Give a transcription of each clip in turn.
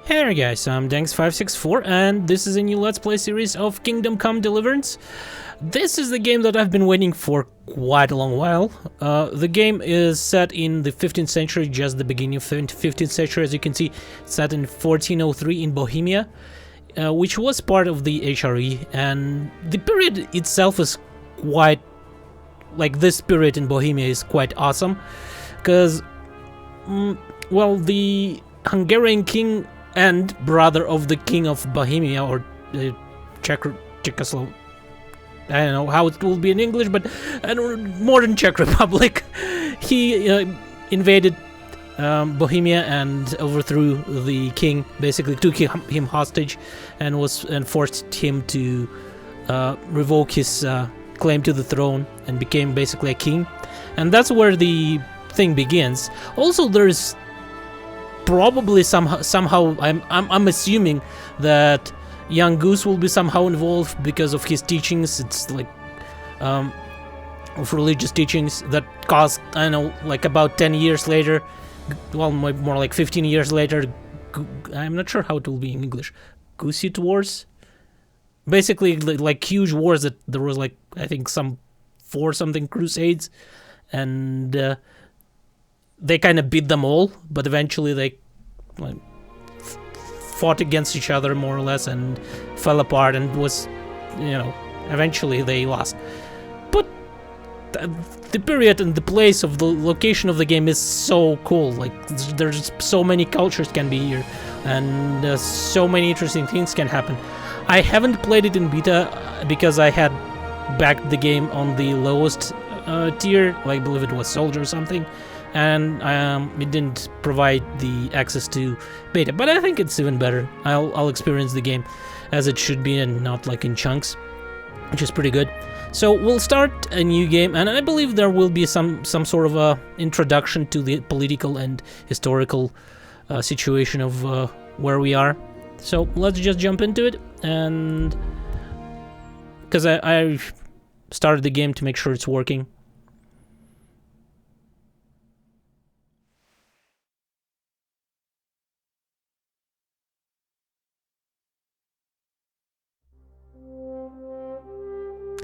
Hey there guys, I'm Danks564 and this is a new Let's Play series of Kingdom Come Deliverance. This is the game that I've been waiting for quite a long while. The game is set in the 15th century, just the beginning of the 15th century. As you can see, it's set in 1403 in Bohemia, which was part of the HRE, and the period itself is quite... like, this period in Bohemia is quite awesome, because, well, the Hungarian king and brother of the king of Bohemia, or Czechoslovakia, I don't know how it will be in English, but modern Czech Republic, he invaded Bohemia and overthrew the king, basically took him hostage and forced him to revoke his claim to the throne and became basically a king, and that's where the thing begins. Also, there's probably somehow I'm assuming that young Goose will be somehow involved because of his teachings. It's like of religious teachings that caused, I don't know, like about 10 years later, well, more like 15 years later, I'm not sure how it will be in English, Gusit Wars, basically like huge wars that there was, like, I think some 4-something crusades, and they kind of beat them all, but eventually they like fought against each other more or less and fell apart, and was, you know, eventually they lost. But the period and the place of the location of the game is so cool. Like, there's so many cultures can be here, and so many interesting things can happen. I haven't played it in beta because I had backed the game on the lowest tier, like, I believe it was Soldier or something, and it didn't provide the access to beta, but I think it's even better. I'll experience the game as it should be and not like in chunks, which is pretty good. So we'll start a new game, and I believe there will be some sort of a introduction to the political and historical situation of where we are. So let's just jump into it, and because I started the game to make sure it's working.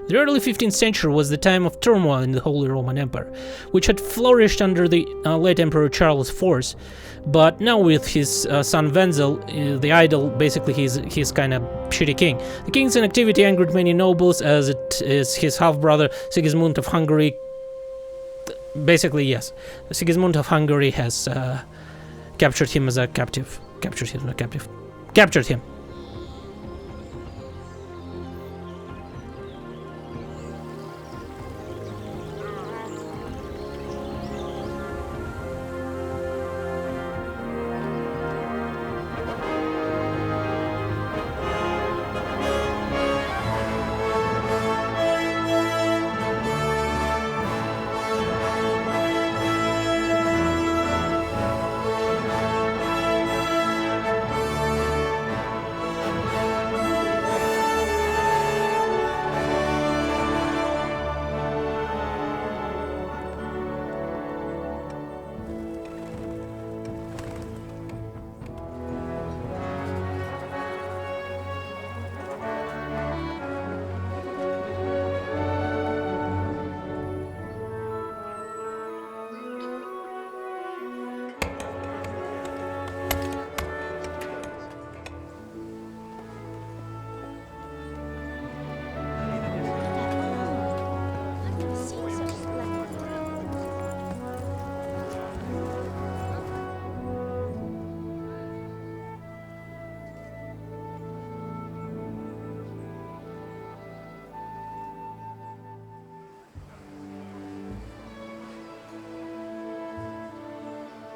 The early 15th century was the time of turmoil in the Holy Roman Empire, which had flourished under the late Emperor Charles IV, but now with his son Wenzel, the idol, basically he's kind of shitty king. The king's inactivity angered many nobles, as it is his half-brother Sigismund of Hungary. Basically, yes, Sigismund of Hungary has captured him as a captive. Captured him.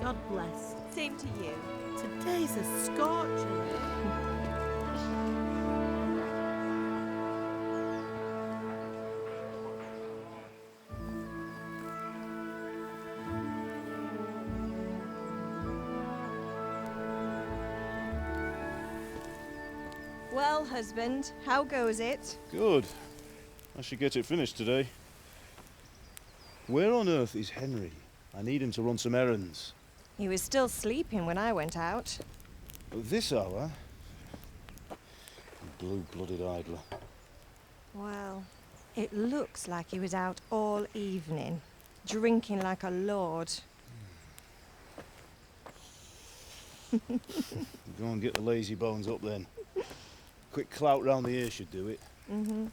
God bless. Same to you. Today's a scorcher. Well, husband, how goes it? Good. I should get it finished today. Where on earth is Henry? I need him to run some errands. He was still sleeping when I went out. At this hour? Blue-blooded idler. Well, it looks like he was out all evening, drinking like a lord. Go and get the lazy bones up then. Quick clout round the ear should do it. Mm-hmm.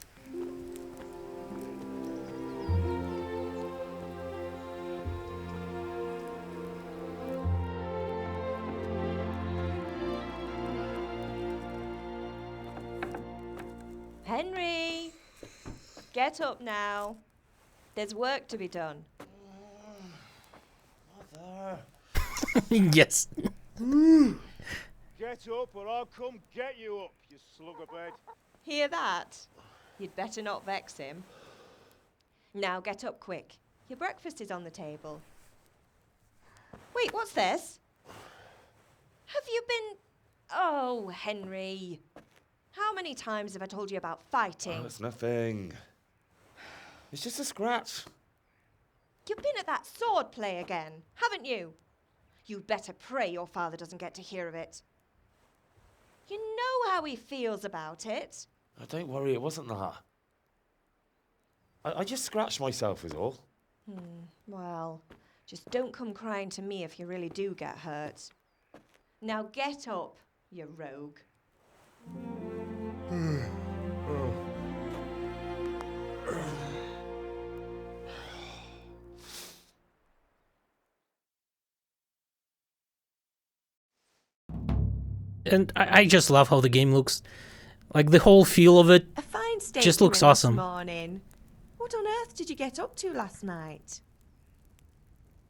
Henry! Get up now. There's work to be done. Mother! Yes. Get up or I'll come get you up, you slug of bed. Hear that? You'd better not vex him. Now get up quick. Your breakfast is on the table. Wait, what's this? Have you been... Oh, Henry. How many times have I told you about fighting? Oh, it's nothing. It's just a scratch. You've been at that sword play again, haven't you? You'd better pray your father doesn't get to hear of it. You know how he feels about it. Oh, don't worry, it wasn't that. I just scratched myself is all. Well, just don't come crying to me if you really do get hurt. Now get up, you rogue. And I just love how the game looks. Like, the whole feel of it A fine state just you're looks in this awesome. morning. What on earth did you get up to last night?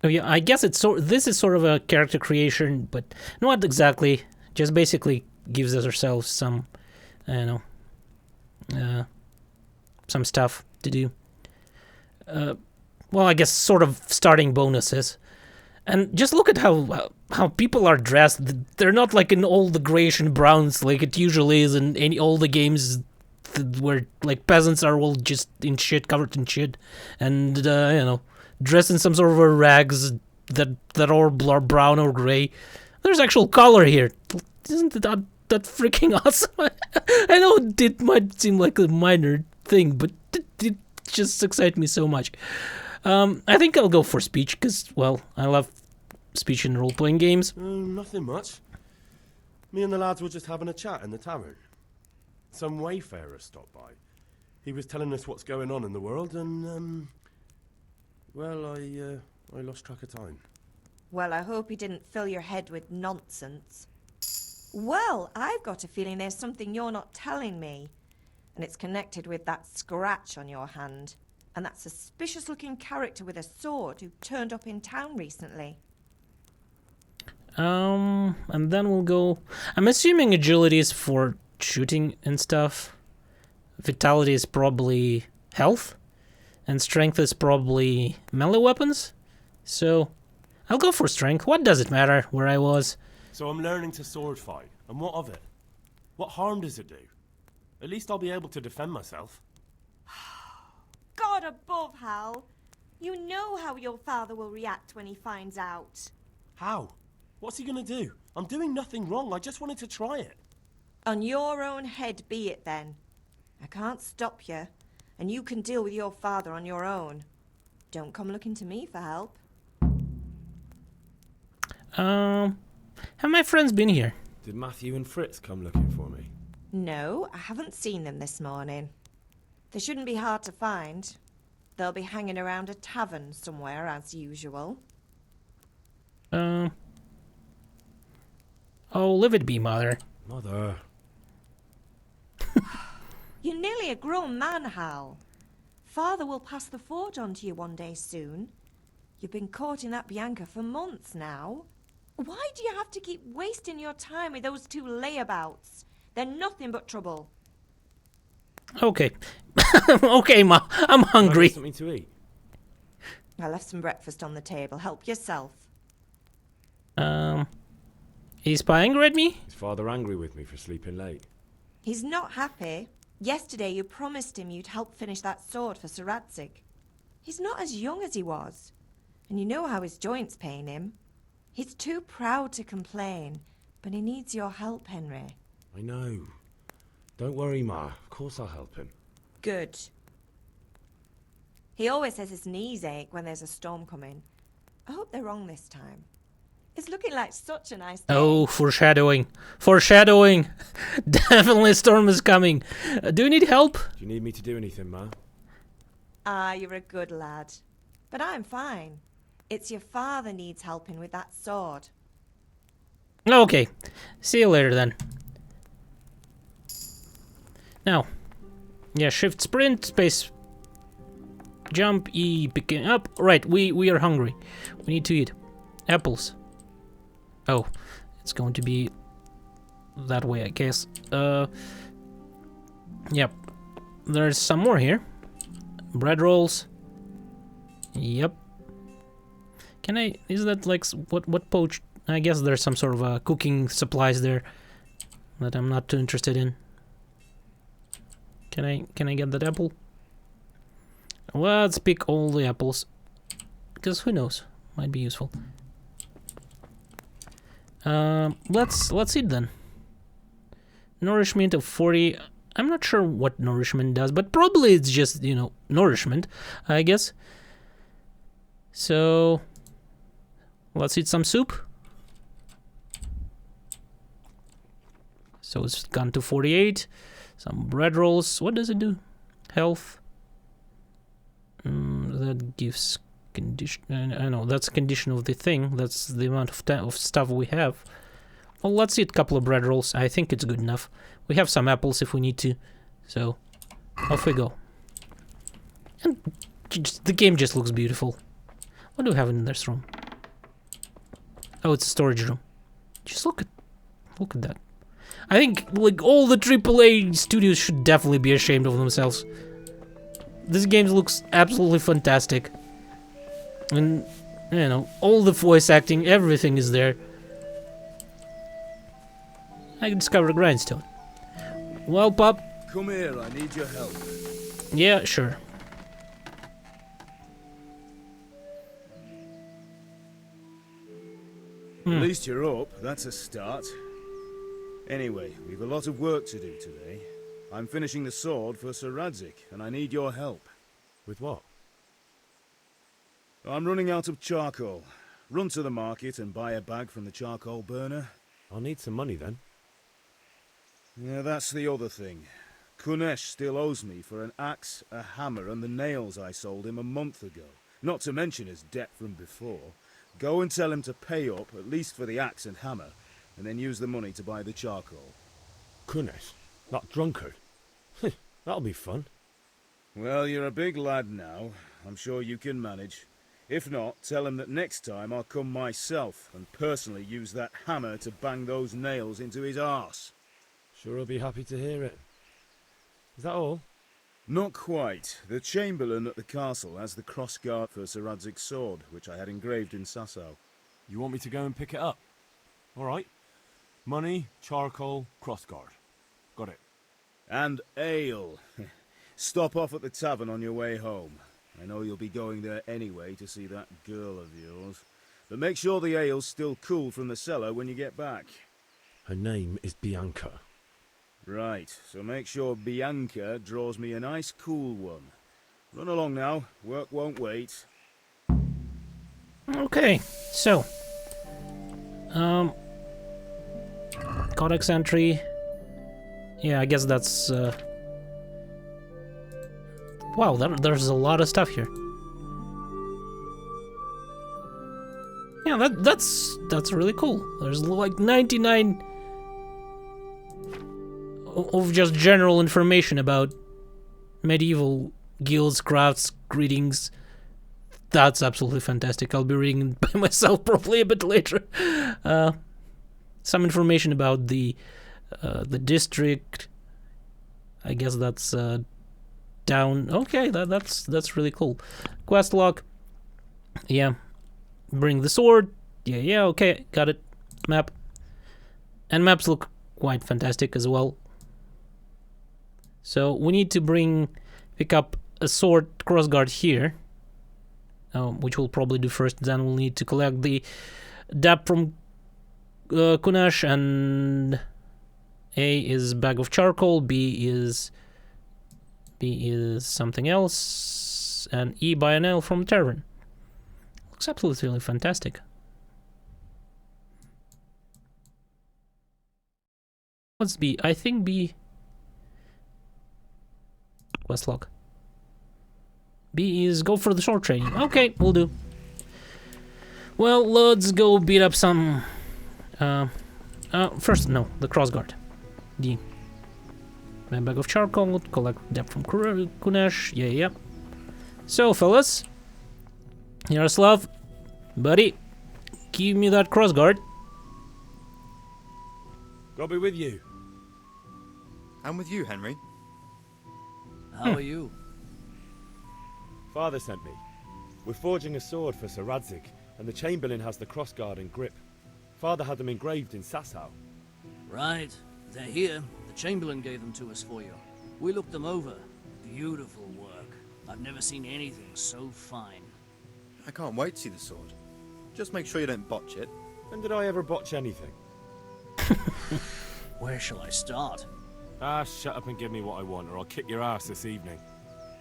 Oh yeah, I guess this is sort of a character creation, but not exactly. Just basically gives us ourselves some, I don't know, some stuff to do. Well, I guess sort of starting bonuses. And just look at how people are dressed. They're not like in all the grayish and browns like it usually is in all the games where like peasants are all just in shit, covered in shit, and you know, dressed in some sort of rags that are brown or gray. There's actual color here. Isn't that freaking awesome? I know it might seem like a minor thing, but it just excites me so much. I think I'll go for speech because, well, I love speech in role-playing games. Nothing much. Me and the lads were just having a chat in the tavern. Some wayfarer stopped by. He was telling us what's going on in the world, and well, I lost track of time. Well, I hope he didn't fill your head with nonsense. Well, I've got a feeling there's something you're not telling me. And it's connected with that scratch on your hand. And that suspicious-looking character with a sword who turned up in town recently. And then we'll go... I'm assuming agility is for shooting and stuff. Vitality is probably health. And strength is probably melee weapons. So, I'll go for strength. What does it matter where I was? So I'm learning to sword fight, and what of it? What harm does it do? At least I'll be able to defend myself. God above, Hal. You know how your father will react when he finds out. How? What's he gonna do? I'm doing nothing wrong, I just wanted to try it. On your own head be it then. I can't stop you, and you can deal with your father on your own. Don't come looking to me for help. Have my friends been here? Did Matthew and Fritz come looking for me? No, I haven't seen them this morning. They shouldn't be hard to find. They'll be hanging around a tavern somewhere as usual. Oh, live it be, mother. Mother. You're nearly a grown man, Hal. Father will pass the forge on to you one day soon. You've been courting that Bianca for months now. Why do you have to keep wasting your time with those two layabouts? They're nothing but trouble. Okay. Okay, Ma. I'm Can I hungry. get something to eat? I left some breakfast on the table. Help yourself. Is Pa angry at me? Is father angry with me for sleeping late? He's not happy. Yesterday you promised him you'd help finish that sword for Sir Radzig. He's not as young as he was. And you know how his joints pain him. He's too proud to complain, But he needs your help, Henry. I know. Don't worry, Ma. Of course I'll help him. Good. He always says his knees ache when there's a storm coming. I hope they're wrong this time. It's looking like such a nice day. Oh, foreshadowing. Foreshadowing. Definitely a storm is coming. Do you need help? Do you need me to do anything, Ma? Ah, you're a good lad. But I'm fine. It's your father needs helping with that sword. Okay. See you later then. Now. Yeah, shift sprint, space jump, E, picking up. Right, we are hungry. We need to eat. Apples. Oh, it's going to be that way, I guess. Yep. There's some more here. Bread rolls. Yep. Can I... Is that like... What poached... I guess there's some sort of cooking supplies there that I'm not too interested in. Can I get that apple? Let's pick all the apples. Because who knows? Might be useful. Let's eat then. Nourishment of 40. I'm not sure what nourishment does, but probably it's just, you know, nourishment, I guess. So let's eat some soup. So it's gone to 48. Some bread rolls. What does it do? Health. That gives condition. I know that's condition of the thing. That's the amount of stuff we have. Well, let's eat a couple of bread rolls. I think it's good enough. We have some apples if we need to. So off we go. And the game just looks beautiful. What do we have in this room? Oh, it's a storage room. Just look at that. I think like all the AAA studios should definitely be ashamed of themselves. This game looks absolutely fantastic. And, you know, all the voice acting, everything is there. I discovered a grindstone. Well, Pop. Come here, I need your help. Yeah, sure. At least you're up, that's a start. Anyway, we've a lot of work to do today. I'm finishing the sword for Sir Radzig, and I need your help. With what? I'm running out of charcoal. Run to the market and buy a bag from the charcoal burner. I'll need some money then. Yeah, that's the other thing. Kunesh still owes me for an axe, a hammer, and the nails I sold him a month ago. Not to mention his debt from before. Go and tell him to pay up, at least for the axe and hammer, and then use the money to buy the charcoal. Kunesh? That drunkard? That'll be fun. Well, you're a big lad now. I'm sure you can manage. If not, tell him that next time I'll come myself and personally use that hammer to bang those nails into his arse. Sure he'll be happy to hear it. Is that all? Not quite. The Chamberlain at the castle has the crossguard for Sir Radzig's sword, which I had engraved in Sasau. You want me to go and pick it up? All right. Money, charcoal, crossguard. Got it. And ale. Stop off at the tavern on your way home. I know you'll be going there anyway to see that girl of yours. But make sure the ale's still cool from the cellar when you get back. Her name is Bianca. Right, so make sure Bianca draws me a nice cool one. Run along now, work won't wait. Okay, so codex entry. Yeah, I guess that's wow, there's a lot of stuff here. Yeah, that's really cool. There's like 99 of just general information about medieval guilds, crafts, greetings. That's absolutely fantastic. I'll be reading it by myself probably a bit later. Some information about the district. I guess that's down. Okay, that's really cool. Quest log. Yeah. Bring the sword. Yeah, okay, got it. Map. And maps look quite fantastic as well. So we need to pick up a sword crossguard here, which we'll probably do first. Then we'll need to collect the dap from Kunash, and A is bag of charcoal, B is something else, and E buy an ale from tavern. Looks absolutely fantastic. What's B? I think B. Quest log. B is go for the sword training. Okay, we'll do. Well, let's go beat up some. First, no, the crossguard. D. My bag of charcoal. Collect that from Kunesh. Yeah. So, fellas, Yaroslav, buddy, give me that crossguard. God be with you. I'm with you, Henry. How are you? Father sent me. We're forging a sword for Sir Radzik, and the Chamberlain has the crossguard and grip. Father had them engraved in Sasau. Right. They're here. The Chamberlain gave them to us for you. We looked them over. Beautiful work. I've never seen anything so fine. I can't wait to see the sword. Just make sure you don't botch it. When did I ever botch anything? Where shall I start? Ah, shut up and give me what I want, or I'll kick your ass this evening.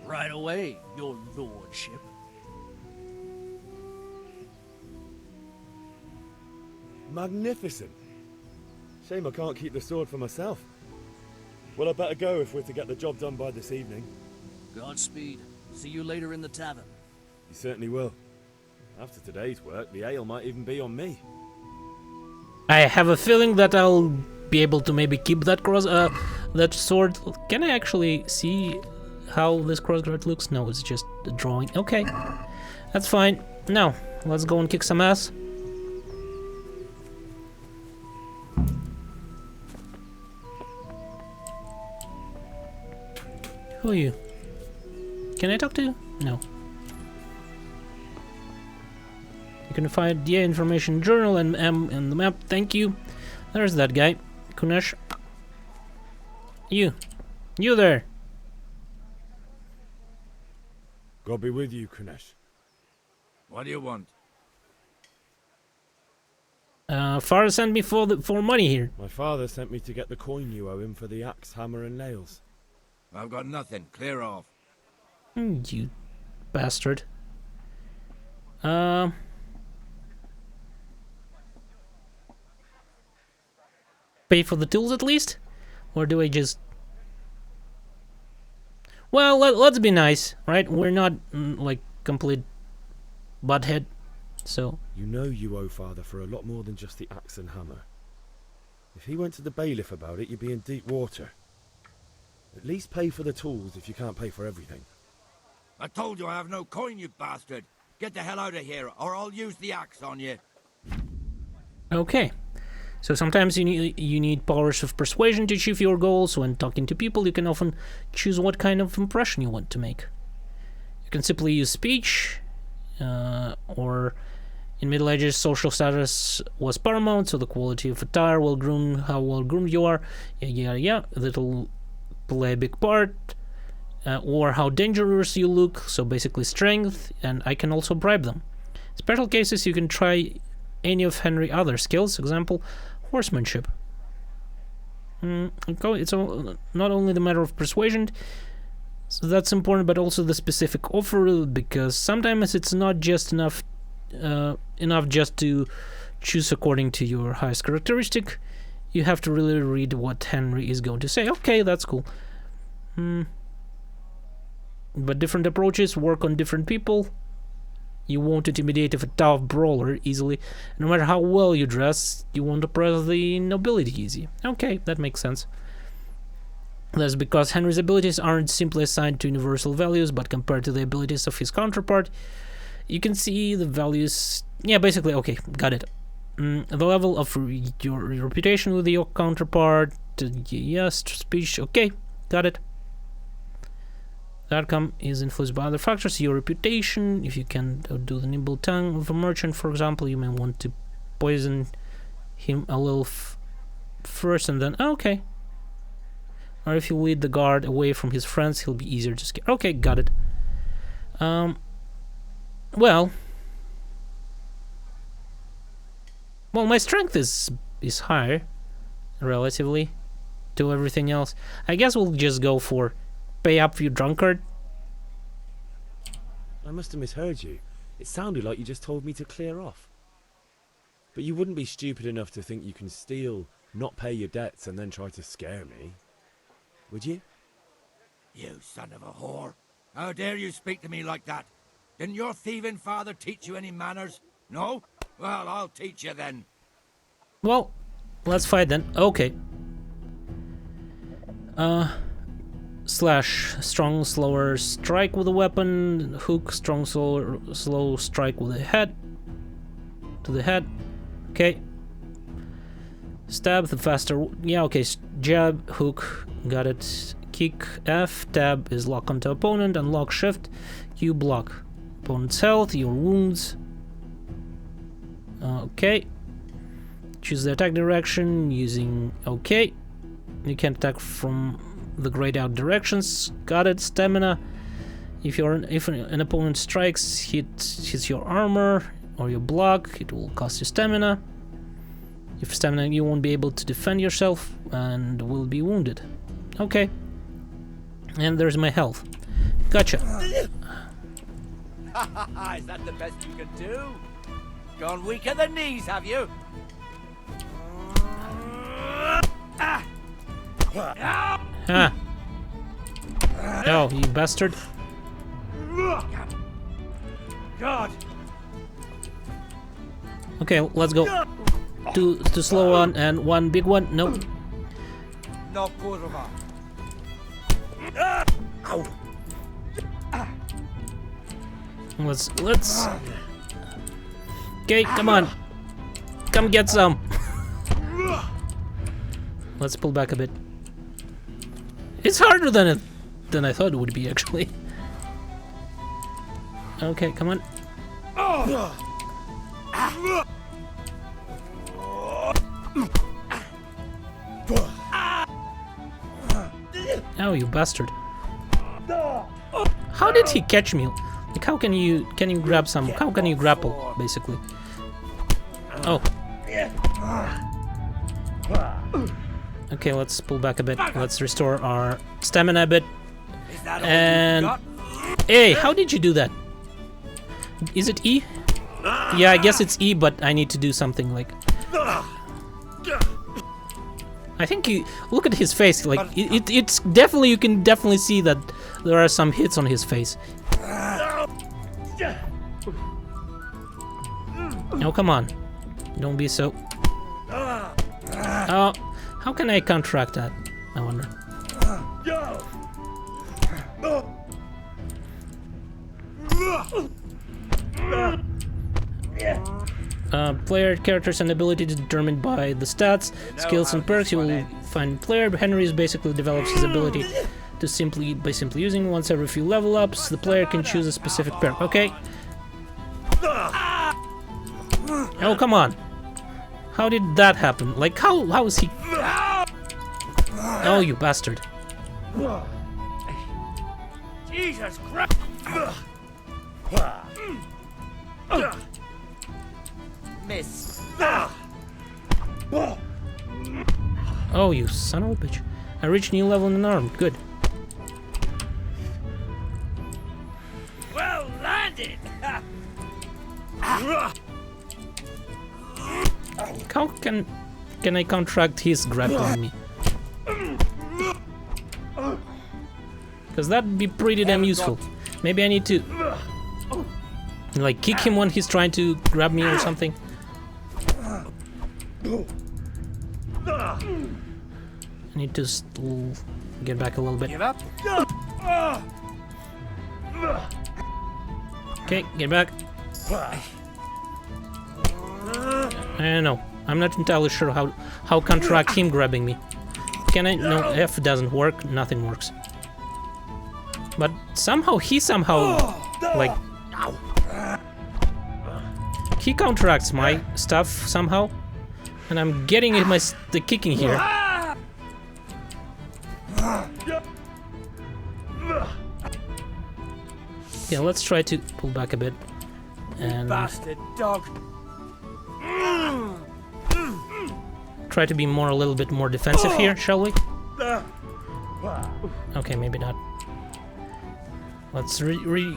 Right away, your lordship. Magnificent. Shame I can't keep the sword for myself. Well, I better go if we're to get the job done by this evening. Godspeed. See you later in the tavern. You certainly will. After today's work, the ale might even be on me. I have a feeling that I'll be able to maybe keep that that sword. Can I actually see how this crossguard looks? No, it's just a drawing. Okay, that's fine. Now, let's go and kick some ass. Who are you? Can I talk to you? No. You can find the information journal and M in the map. Thank you. There's that guy. Kunesh. You there. God be with you, Kunesh. What do you want? Father sent me for money here. My father sent me to get the coin you owe him for the axe, hammer, and nails. I've got nothing. Clear off. You bastard. Pay for the tools at least? Or do I just... Well, let's be nice, right? We're not, like, complete butthead, so... You know you owe father for a lot more than just the axe and hammer. If he went to the bailiff about it, you'd be in deep water. At least pay for the tools if you can't pay for everything. I told you I have no coin, you bastard. Get the hell out of here, or I'll use the axe on you. Okay. So sometimes you need powers of persuasion to achieve your goals. When talking to people, you can often choose what kind of impression you want to make. You can simply use speech, or in Middle Ages, social status was paramount, so the quality of attire, how well groomed you are, that'll play a big part. Or how dangerous you look, so basically strength, and I can also bribe them. Special cases, you can try any of Henry's other skills, example, horsemanship. It's not only the matter of persuasion, so that's important, but also the specific offer, because sometimes it's not just enough just to choose according to your highest characteristic. You have to really read what Henry is going to say. Okay, that's cool. But different approaches work on different people. You won't intimidate a tough brawler easily. No matter how well you dress, you won't oppress the nobility easy. Okay, that makes sense. That's because Henry's abilities aren't simply assigned to universal values, but compared to the abilities of his counterpart, you can see the values... Yeah, basically, okay, got it. The level of your reputation with your counterpart, yes, speech, okay, got it. The outcome is influenced by other factors. Your reputation, if you can do the nimble tongue of a merchant, for example, you may want to poison him a little first and then... okay. Or if you lead the guard away from his friends, he'll be easier to scare. Okay, got it. Well, my strength is is higher, relatively, to everything else. I guess we'll just go for pay up, you drunkard. I must have misheard you. It sounded like you just told me to clear off. But you wouldn't be stupid enough to think you can steal, not pay your debts, and then try to scare me, would you? You son of a whore. How dare you speak to me like that? Didn't your thieving father teach you any manners? No? Well, I'll teach you then. Well, let's fight then. Okay. Slash, strong, slower strike with a weapon. Hook, strong, slow strike with a head. To the head. Okay. Stab, the faster. Yeah, okay. Jab, hook, got it. Kick, F. Tab is lock onto opponent. Unlock shift. Q, block. Opponent's health, your wounds. Okay. Choose the attack direction using OK. You can attack from the grayed out directions. Got it. Stamina. If an opponent strikes, hits your armor or your block, it will cost you stamina. If stamina, you won't be able to defend yourself and will be wounded. Okay. And there's my health. Gotcha. Is that the best you can do? Gone weak at the knees, have you? Ah. Oh, you bastard. God. Okay, let's go. Two slow one and one big one. Nope. No kurwa. Let's. Okay, come on. Come get some. Let's pull back a bit. It's harder than I thought it would be, actually. Okay, come on. Oh, you bastard. How did he catch me? Like, how can you grab some? How can you grapple, basically? Oh. Okay, let's pull back a bit. Let's restore our stamina a bit. And hey, how did you do that? Is it E? Yeah, I guess it's E, but I need to do something like. I think you look at his face. Like it's definitely, you can definitely see that there are some hits on his face. Oh, come on! Don't be so. Oh, how can I counteract that? I wonder. Player characters and abilities determined by the stats, skills, and perks. You will find player Henry basically develops his ability to simply using once every few level ups. The player can choose a specific perk. Okay. Oh, come on! How did that happen? Like, how is he? Oh, you bastard! Jesus Christ! Miss. Oh, you son of a bitch! I reached new level in an arm. Good. Well landed. How can I counteract his grappling me? Because that'd be pretty damn useful. Maybe I need to like kick him when he's trying to grab me or something. I need to get back a little bit. Give up. Okay, get back. I don't know. I'm not entirely sure how counteract him grabbing me. Can I? No, F doesn't work. Nothing works. But somehow like he counteracts my stuff somehow, and I'm getting the kicking here. Yeah, let's try to pull back a bit. And Bastard dog. try to be a little bit more defensive here, shall we? Okay, maybe not. Let's Okay,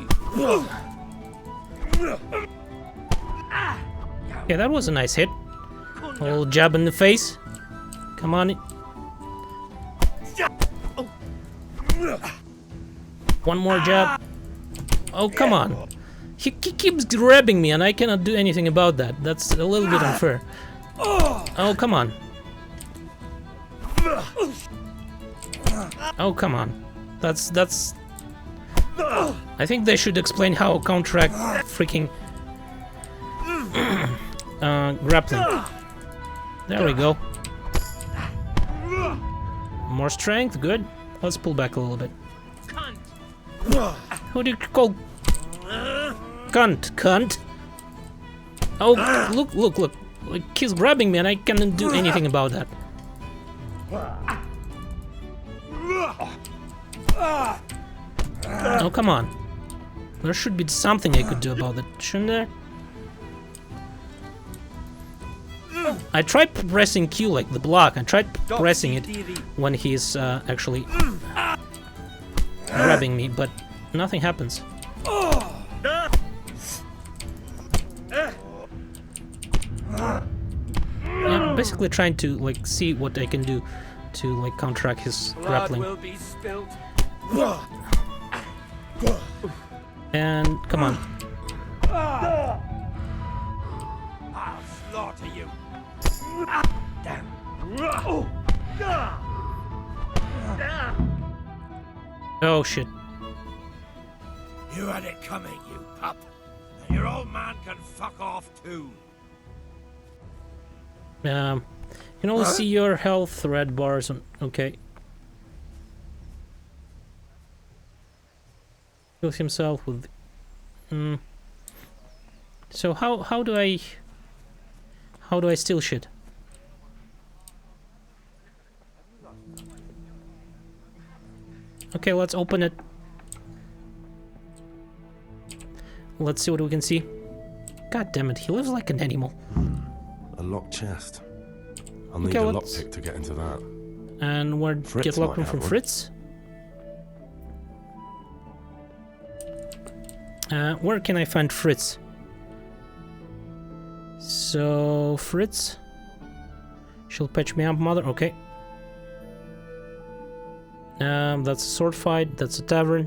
that was a nice hit. A little jab in the face. Come on. One more jab. Oh, come on. He keeps grabbing me and I cannot do anything about that. That's a little bit unfair. Oh, come on. Oh, come on. That's... I think they should explain how counteract freaking... grappling. There we go. More strength, good. Let's pull back a little bit. Who do you call cunt? Oh, look. Like, he's grabbing me and I can't do anything about that. Oh, come on. There should be something I could do about it, shouldn't there? I tried pressing Q, like the block. I tried pressing it when he's actually grabbing me, but nothing happens. Yeah, I'm basically trying to like see what I can do to like counteract his grappling. And come on. I'll slaughter you. Damn. Oh shit. You had it coming, you pup. And your old man can fuck off too. You can only see your health red bars on. Okay. Kills himself with. So how do I steal shit? Okay, let's open it. Let's see what we can see. God damn it, he lives like an animal. A locked chest. I'll need Okay, a let's- lockpick to get into that. And where Fritz get might locked from have one. Fritz? Where can I find Fritz? So Fritz, she'll patch me up, mother. Okay. That's a sword fight. That's a tavern.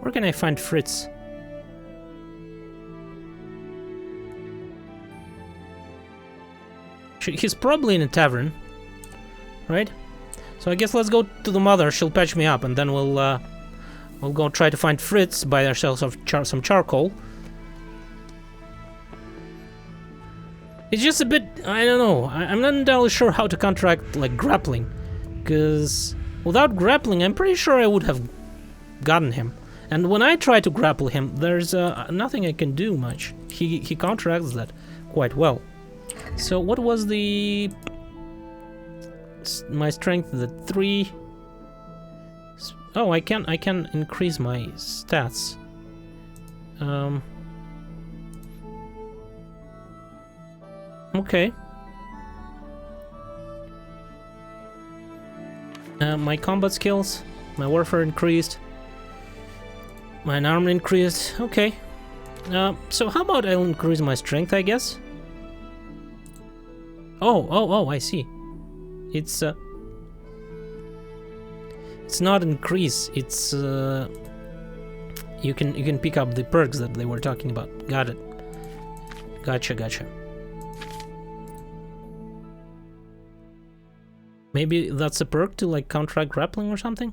Where can I find Fritz? He's probably in a tavern, right? So I guess let's go to the mother. She'll patch me up, and then we'll go try to find Fritz. Buy ourselves some charcoal. It's just a bit, I don't know. I'm not entirely sure how to counteract like grappling, because without grappling, I'm pretty sure I would have gotten him. And when I try to grapple him, there's nothing I can do much. He counteracts that quite well. So what was my strength? The 3. Oh, I can increase my stats. Okay. My combat skills, my warfare increased. My armor increased. Okay. So how about I'll increase my strength, I guess? Oh, I see. It's not increase, it's you can pick up the perks that they were talking about. Got it. Gotcha. Maybe that's a perk to like counteract grappling or something?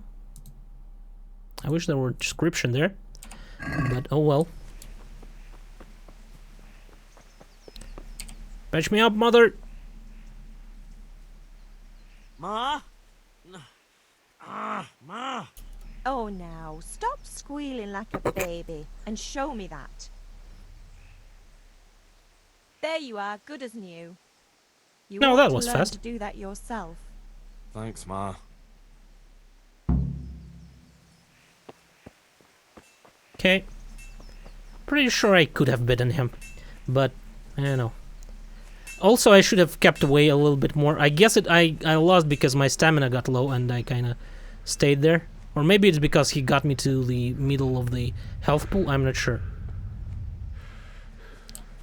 I wish there were a description there. But oh well. Patch me up, mother! Ma? Ma? Oh, now, stop squealing like a baby and show me that. There you are, good as new. You No, ought that to was learn fast. to do that yourself. Thanks, Ma. Okay. Pretty sure I could have bitten him. But, I don't know. Also, I should have kept away a little bit more. I guess I lost because my stamina got low and I kind of stayed there. Or maybe it's because he got me to the middle of the health pool. I'm not sure.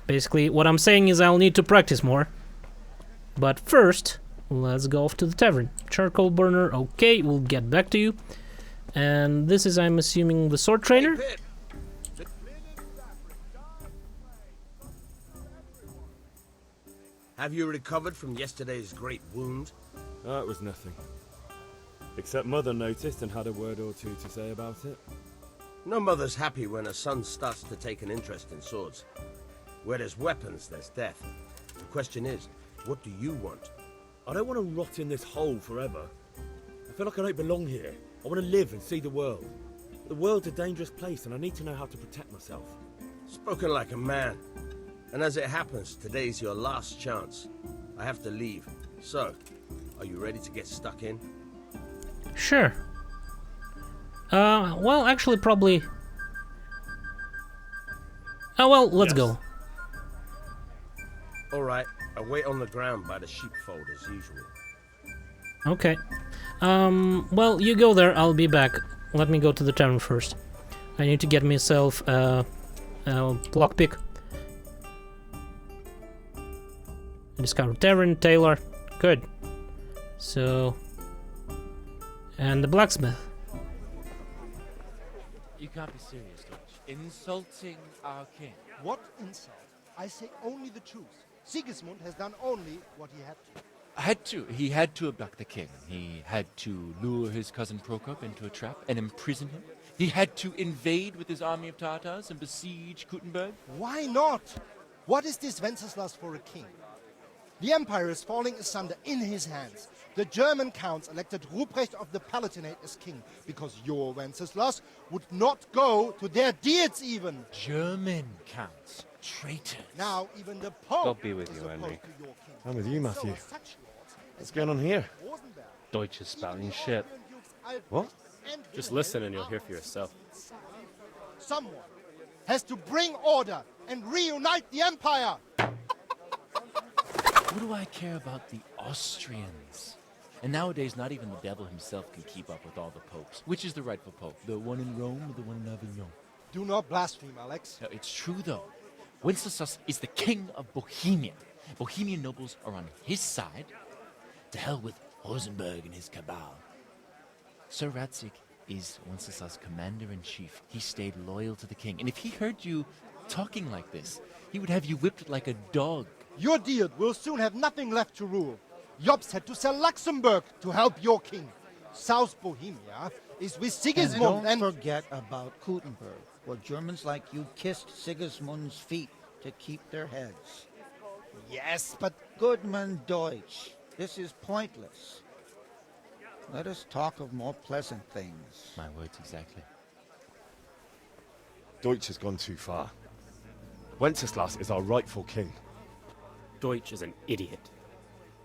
Basically, what I'm saying is I'll need to practice more. But first, let's go off to the tavern. Charcoal burner, okay, we'll get back to you. And this is, I'm assuming, the sword trainer? Have you recovered from yesterday's great wound? That was nothing. Except Mother noticed and had a word or two to say about it. No mother's happy when a son starts to take an interest in swords. Where there's weapons, there's death. The question is, what do you want? I don't want to rot in this hole forever. I feel like I don't belong here. I want to live and see the world. The world's a dangerous place and I need to know how to protect myself. Spoken like a man. And as it happens, today's your last chance. I have to leave. So, are you ready to get stuck in? Sure. Well, actually, probably... Oh, well, let's go. Alright, I wait on the ground by the sheepfold as usual. Okay. Well, you go there, I'll be back. Let me go to the tavern first. I need to get myself a lockpick. Discover tavern, tailor. Good. So... And the blacksmith. You can't be serious, Dutch. Insulting our king. What insult? I say only the truth. Sigismund has done only what he had to. He had to abduct the king. He had to lure his cousin Prokop into a trap and imprison him. He had to invade with his army of Tatars and besiege Kuttenberg. Why not? What is this Wenceslas for a king? The empire is falling asunder in his hands. The German counts elected Ruprecht of the Palatinate as king because your Wenceslas would not go to their deeds even. German counts. Traitors. Now even the Pope God be with is you, opposed Henry. to your king. I'm with you, Matthew. So such lords What's going on here? Rosenberg, Deutsch is spouting shit. Albrecht What? and Just Wilhelm listen and you'll hear for are yourself. Someone has to bring order and reunite the empire. What do I care about the Austrians? And nowadays, not even the devil himself can keep up with all the popes. Which is the rightful pope? The one in Rome or the one in Avignon? Do not blaspheme, Alex. No, it's true, though. Wenceslas is the king of Bohemia. Bohemian nobles are on his side. To hell with Rosenberg and his cabal. Sir Ratzik is Wenceslas' commander-in-chief. He stayed loyal to the king. And if he heard you talking like this, he would have you whipped like a dog. Your deed will soon have nothing left to rule. Jobst had to sell Luxembourg to help your king. South Bohemia is with Sigismund And don't forget about Kuttenberg, where Germans like you kissed Sigismund's feet to keep their heads. Yes, but Goodman Deutsch, this is pointless. Let us talk of more pleasant things. My words exactly. Deutsch has gone too far. Wenceslas is our rightful king. Deutsch is an idiot.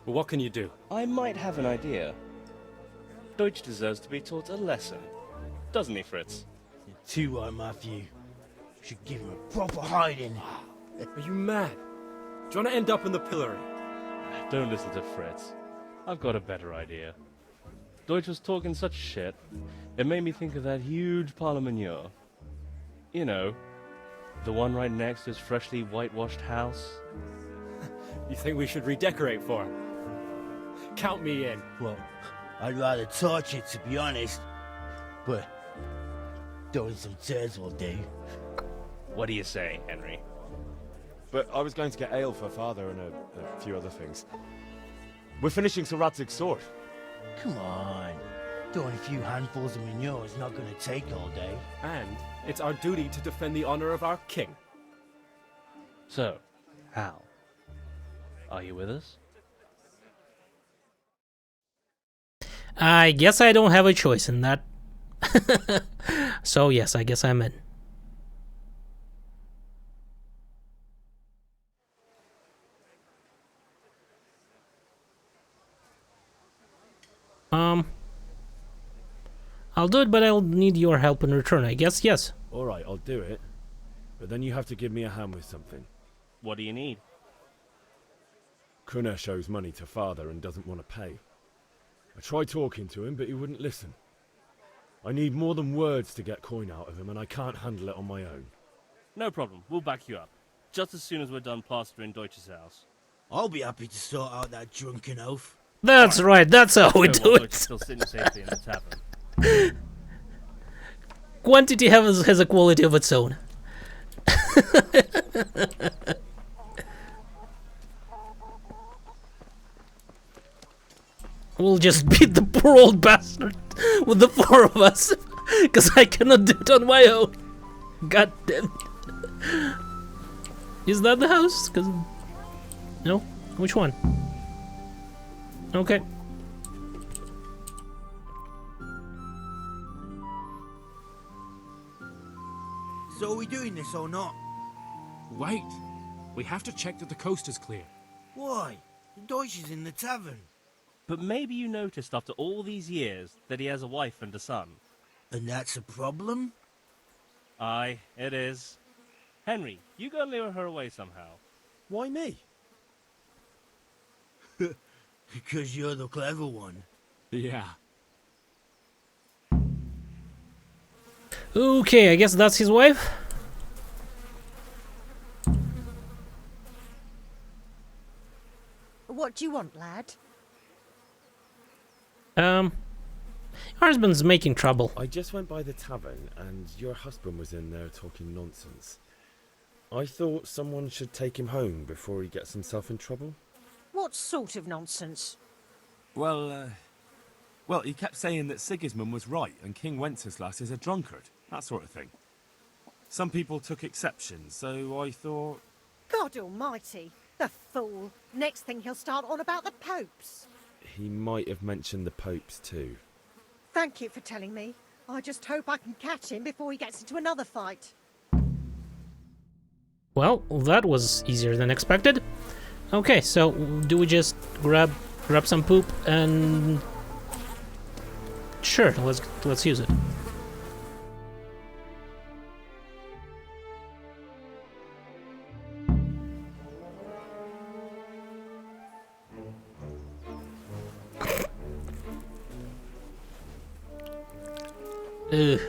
But what can you do? I might have an idea. Deutsch deserves to be taught a lesson. Doesn't he, Fritz? You're too right, Matthew. Should give him a proper hiding. Are you mad? Do you want to end up in the pillory? Don't listen to Fritz. I've got a better idea. Deutsch was talking such shit, it made me think of that huge parliament. You know, the one right next to his freshly whitewashed house. You think we should redecorate for him? Count me in. Well, I'd rather torch it, to be honest. But throwing some turds will do. What do you say, Henry? But I was going to get ale for father and a few other things. We're finishing Sir Radzig's sword. Come on. Throwing a few handfuls of manure is not going to take all day. And it's our duty to defend the honor of our king. So, Hal, are you with us? I guess I don't have a choice in that. So yes, I guess I'm in. I'll do it, but I'll need your help in return, I guess, yes. Alright, I'll do it. But then you have to give me a hand with something. What do you need? Kunesh owes money to father and doesn't want to pay. I tried talking to him, but he wouldn't listen. I need more than words to get coin out of him, and I can't handle it on my own. No problem, we'll back you up. Just as soon as we're done plastering Deutsch's house. I'll be happy to sort out that drunken oaf. That's right, that's how we do Deutsch it. is still sitting safely in the tavern. Quantity has a quality of its own. We'll just beat the poor old bastard with the four of us, because I cannot do it on my own. God damn it. Is that the house? 'Cause no? Which one? Okay. So are we doing this or not? Wait. We have to check that the coast is clear. Why? The Deutsch is in the tavern. But maybe you noticed after all these years that he has a wife and a son. And that's a problem? Aye, it is. Henry, you go and lure her away somehow. Why me? Because you're the clever one. Yeah. Okay, I guess that's his wife. What do you want, lad? Your husband's making trouble. I just went by the tavern, and your husband was in there talking nonsense. I thought someone should take him home before he gets himself in trouble. What sort of nonsense? Well, he kept saying that Sigismund was right and King Wenceslas is a drunkard, that sort of thing. Some people took exception, so I thought... God almighty, the fool. Next thing he'll start on about the popes. He might have mentioned the popes too. Thank you for telling me. I just hope I can catch him before he gets into another fight. Well, that was easier than expected. Okay, so do we just grab some poop and sure, let's use it. Ugh.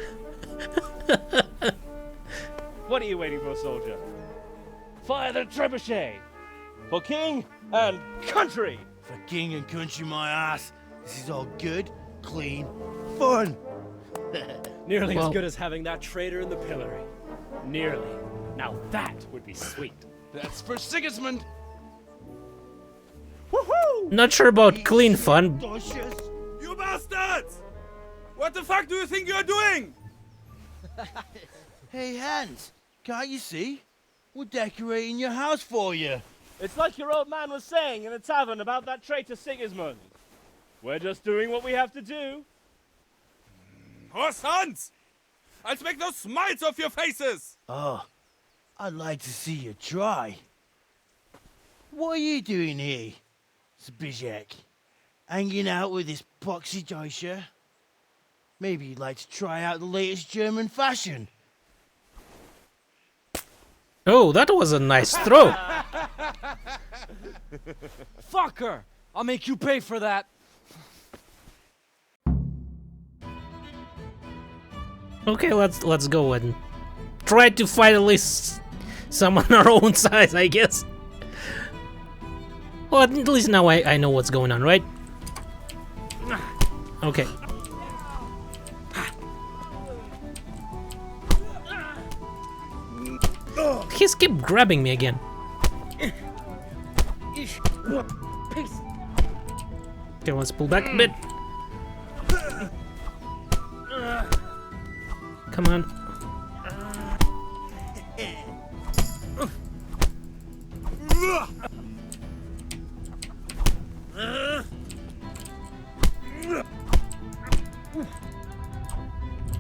What are you waiting for, soldier? Fire the trebuchet! For king and country! For king and country, my ass. This is all good, clean, fun. Nearly Well- as good as having that traitor in the pillory. Nearly. Now that would be sweet. That's for Sigismund. Not sure about clean fun. You bastards! What the fuck do you think you're doing? Hey, Hans, can't you see? We're decorating your house for you. It's like your old man was saying in the tavern about that traitor Sigismund. We're just doing what we have to do. Horse Hans! I'll make those smiles off your faces! Oh, I'd like to see you try. What are you doing here, Zbigniew? Hanging out with this poxy Deutscher? Maybe you'd like to try out the latest German fashion. Oh, that was a nice throw. Fucker! I'll make you pay for that. Okay, let's go and try to fight at least someone our own size, I guess. Well, at least now I know what's going on, right? Okay. He's keep grabbing me again. Okay, let's pull back a bit. Come on.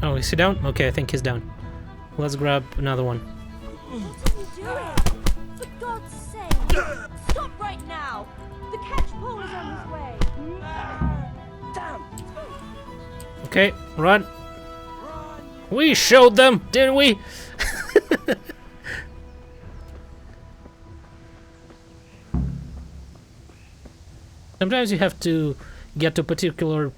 Oh, is he down? Okay, I think he's down. Let's grab another one. What are you doing? For God's sake! Stop right now! The catch pole is on his way! Damn! Okay, run. We showed them, didn't we? Sometimes you have to get to a particular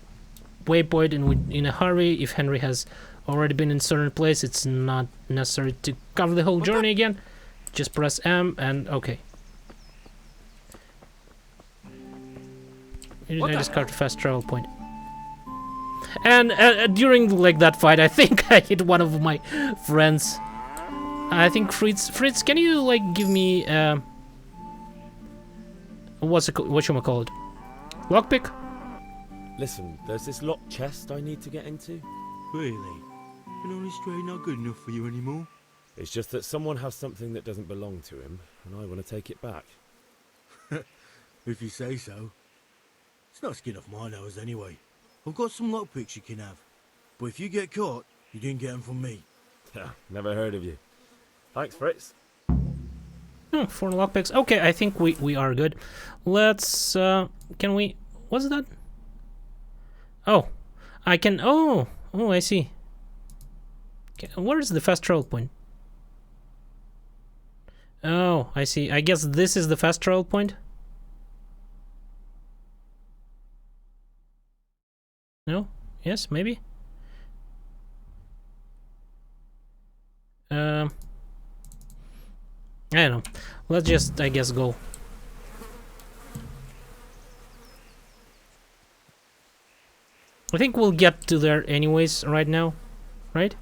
waypoint in a hurry. If Henry has already been in a certain place, it's not necessary to cover the whole journey again. Just press M and okay. I discard a fast travel point. And during like that fight, I think I hit one of my friends. I think Fritz, can you like give me whatchamacallit? Lockpick? Listen, there's this locked chest I need to get into. Really? An honest trade not good enough for you anymore? It's just that someone has something that doesn't belong to him, and I want to take it back. If you say so. It's not skin off my nose anyway. I've got some lockpicks you can have. But if you get caught, you didn't get them from me. Never heard of you. Thanks, Fritz. 4 lockpicks. Okay, I think we are good. Let's can we, what's that? Oh, I can, oh I see. Okay, where is the fast travel point? Oh, I see. I guess this is the fast travel point. No? Yes, maybe? I don't know. Let's just, I guess, go. I think we'll get to there anyways right now, right?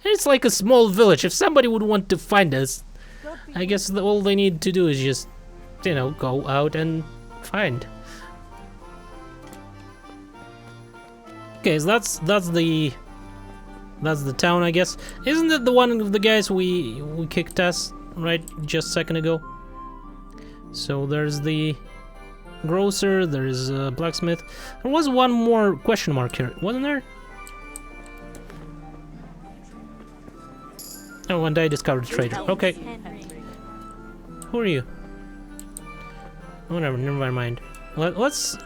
It's like a small village. If somebody would want to find us, I guess all they need to do is just, you know, go out and find. Okay, so that's the town, I guess. Isn't that the one of the guys we kicked ass right just a second ago? So there's the grocer, there's a blacksmith. There was one more question mark here, wasn't there? Oh, and I discovered a trader. Okay. Who are you? Whatever, never mind. Let's.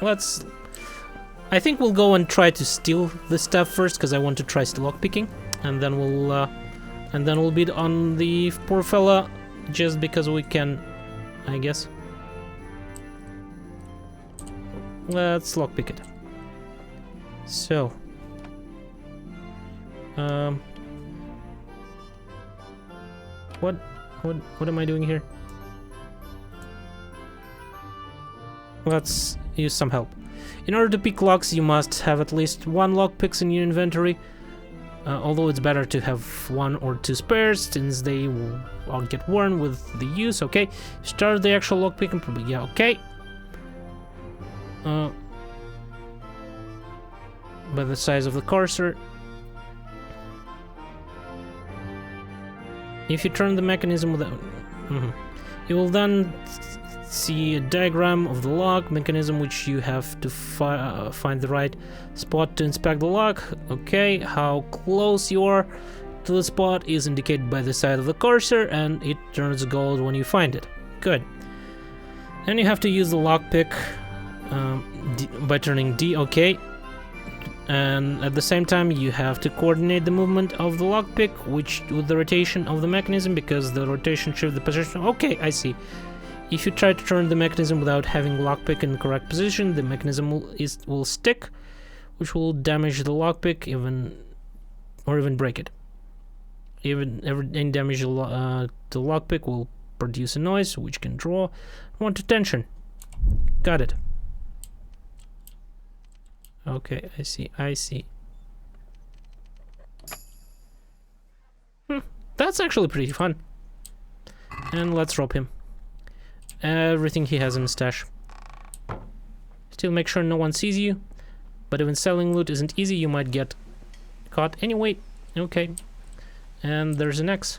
I think we'll go and try to steal the stuff first, because I want to try lockpicking, and then we'll beat on the poor fella, just because we can, I guess. Let's lockpick it. So, what am I doing here? Let's use some help. In order to pick locks, you must have at least 1 lockpicks in your inventory. Although it's better to have 1 or 2 spares, since they will all get worn with the use. Okay, start the actual lockpicking. Probably, yeah. Okay. By the size of the cursor. If you turn the mechanism without, you will then see a diagram of the lock mechanism, which you have to find the right spot to inspect the lock. Okay, how close you are to the spot is indicated by the side of the cursor, and it turns gold when you find it. Good. Then you have to use the lockpick by turning D. Okay. And at the same time, you have to coordinate the movement of the lockpick, which with the rotation of the mechanism, because the rotation shifts the position. Okay, I see. If you try to turn the mechanism without having lockpick in the correct position, the mechanism will stick, which will damage the lockpick, or even break it. Any damage to the lockpick will produce a noise, which can draw one's attention. Got it. Okay, I see. That's actually pretty fun. And let's rob him. Everything he has in his stash. Still make sure no one sees you. But even selling loot isn't easy, you might get caught anyway. Okay. And there's an X.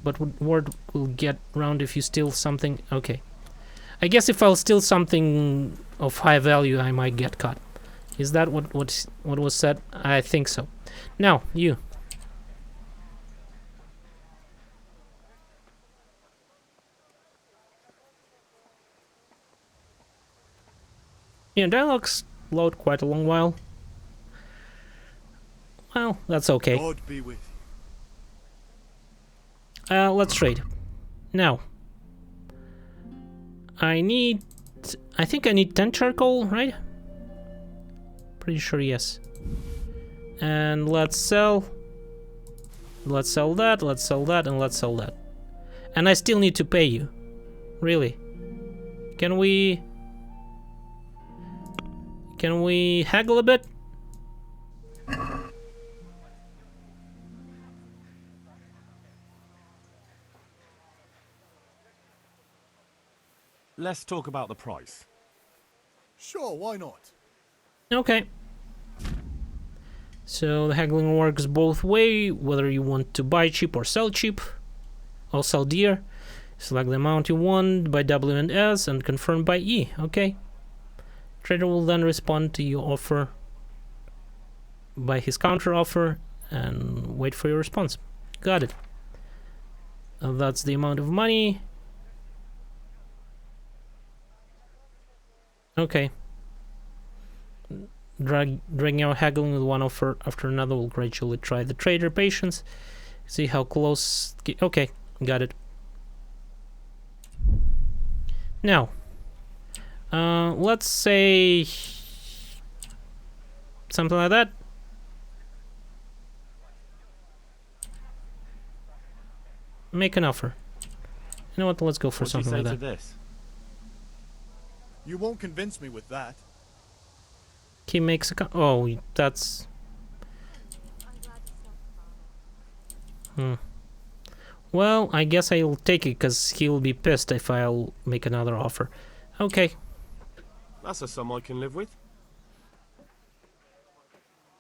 But word will get round if you steal something. Okay. I guess if I'll steal something of high value, I might get caught. Is that what was said? I think so. Now, you. Yeah, dialogues load quite a long while. Well, that's okay. God be with Let's trade. Now, I think I need 10 charcoal, right? Pretty sure, yes. And let's sell that, let's sell that, and let's sell that. And I still need to pay you. Really? Can we haggle a bit? Let's talk about the price. Sure, why not? Okay. So the haggling works both way, whether you want to buy cheap or sell cheap. Or sell dear. Select the amount you want by W and S and confirm by E. Okay. Trader will then respond to your offer by his counter offer and wait for your response. Got it. That's the amount of money. Okay. Dragging out haggling with one offer after another will gradually try the trader patience. See how close. Okay, got it. Now, let's say something like that. Make an offer. You know what? Let's go for something like that. This? You won't convince me with that. He makes a oh, that's well, I guess I'll take it because he'll be pissed if I'll make another offer. Okay. That's a sum I can live with.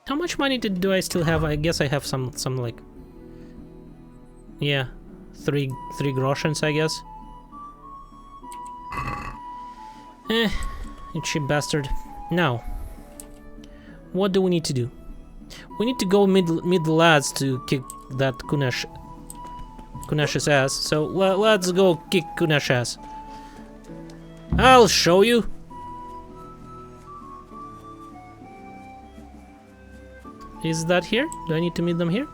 How much money do I still have? I guess I have some like, yeah, three groshens, I guess. You cheap bastard. Now, what do we need to do? We need to go mid the lads to kick that Kunesh's ass. So let's go kick Kunesh's ass. I'll show you. Is that here? Do I need to meet them here?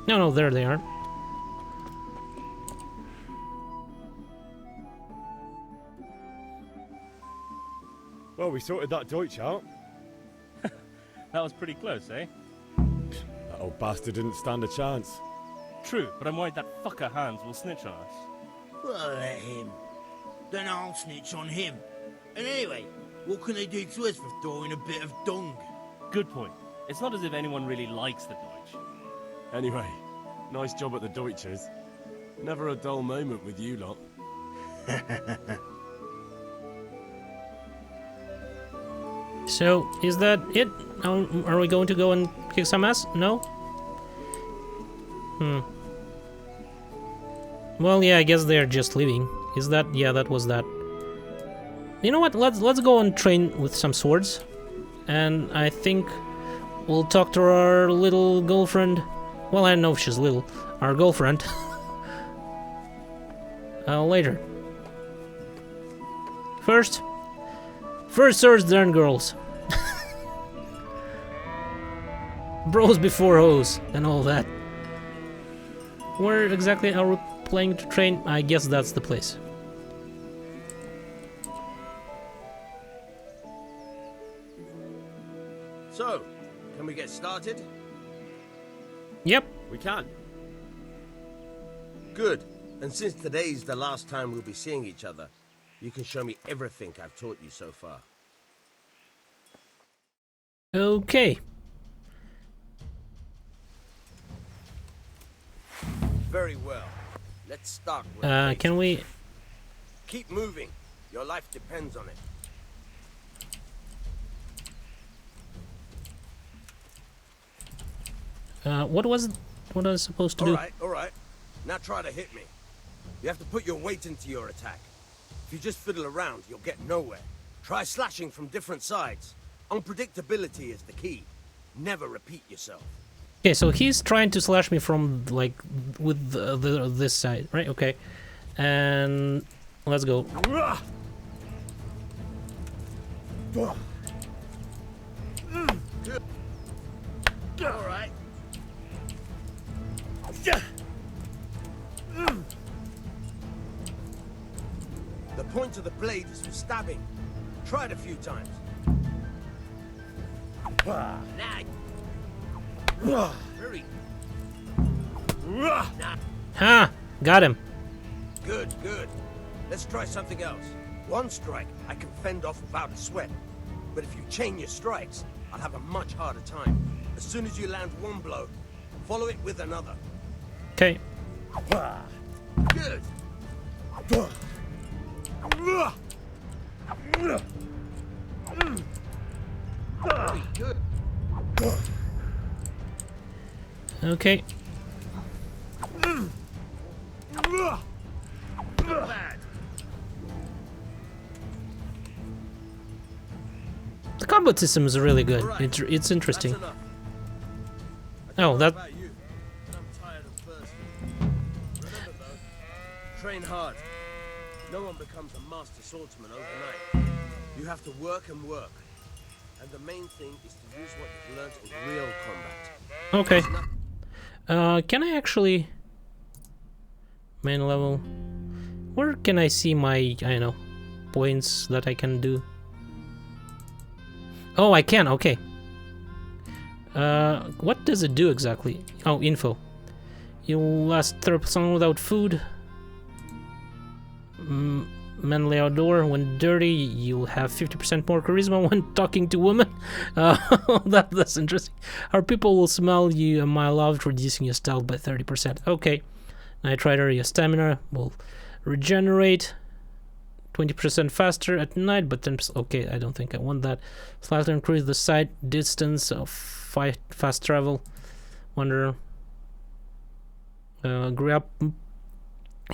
No, there they are. Well, we sorted that Deutsch out. That was pretty close, eh? That old bastard didn't stand a chance. True, but I'm worried that fucker Hans will snitch on us. Well, let him. Then I'll snitch on him. And anyway, what can they do to us for throwing a bit of dung? Good point. It's not as if anyone really likes the Deutsch. Anyway, nice job at the Deutsches. Never a dull moment with you lot. So, is that it? Are we going to go and kick some ass? No? Well, yeah, I guess they're just leaving. Is that? Yeah, that was that. You know what? Let's go and train with some swords. And I think we'll talk to our little girlfriend. Well, I don't know if she's little. Our girlfriend. Later. First swords, then girls. Bros before hoes and all that. Where exactly are we planning to train? I guess that's the place. So, can we get started? Yep. We can. Good. And since today's the last time we'll be seeing each other, you can show me everything I've taught you so far. Okay. Very well. Let's start with can we... Keep moving. Your life depends on it. What was I supposed to do? All right. Now try to hit me. You have to put your weight into your attack. If you just fiddle around, you'll get nowhere. Try slashing from different sides. Unpredictability is the key. Never repeat yourself. Okay, so he's trying to slash me from, like, with this side, right? Okay. And let's go. All right. The point of the blade is for stabbing. Try it a few times. Very. Ha! Got him. Good, good. Let's try something else. One strike I can fend off without a sweat. But if you chain your strikes, I'll have a much harder time. As soon as you land one blow, follow it with another. Okay. Good. Very good. Okay. Not bad. The combat system is really good. It's interesting. Oh, that. I'm tired of thirsty. Remember though, train hard. No one becomes a master swordsman overnight. You have to work and work. And the main thing is to use what you've learned in real combat. Okay. Can I actually... Main level... Where can I see my, I don't know, points that I can do? Oh, I can, okay. What does it do exactly? Oh, info. You'll last 30% without food. Manly outdoor. When dirty, you'll have 50% more charisma when talking to women. That's interesting. Our people will smell you a mile out, reducing your stealth by 30%. Okay. Night Rider, your stamina will regenerate 20% faster at night, but 10%. Okay, I don't think I want that. Slightly increase the sight distance of fast travel. Wonder. Grew up in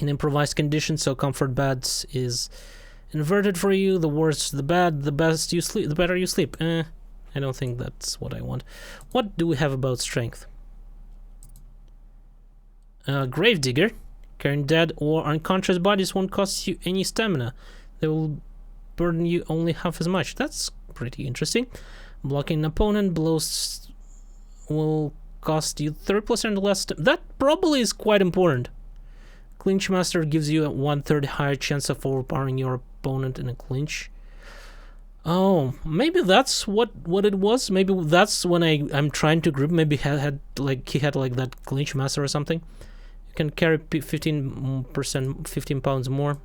improvised conditions, so comfort beds is inverted for you. The worse the bed, the best you sleep, the better you sleep. I don't think that's what I want. What do we have about strength? Gravedigger. Carrying dead or unconscious bodies won't cost you any stamina. They will burden you only half as much. That's pretty interesting. Blocking an opponent, blows will cost you 30% less. That probably is quite important. Clinch Master gives you a 1/3 higher chance of overpowering your opponent in a clinch. Oh, maybe that's what it was. Maybe that's when I'm trying to grip. Maybe he had like that Clinch Master or something. You can carry 15%, 15 pounds more.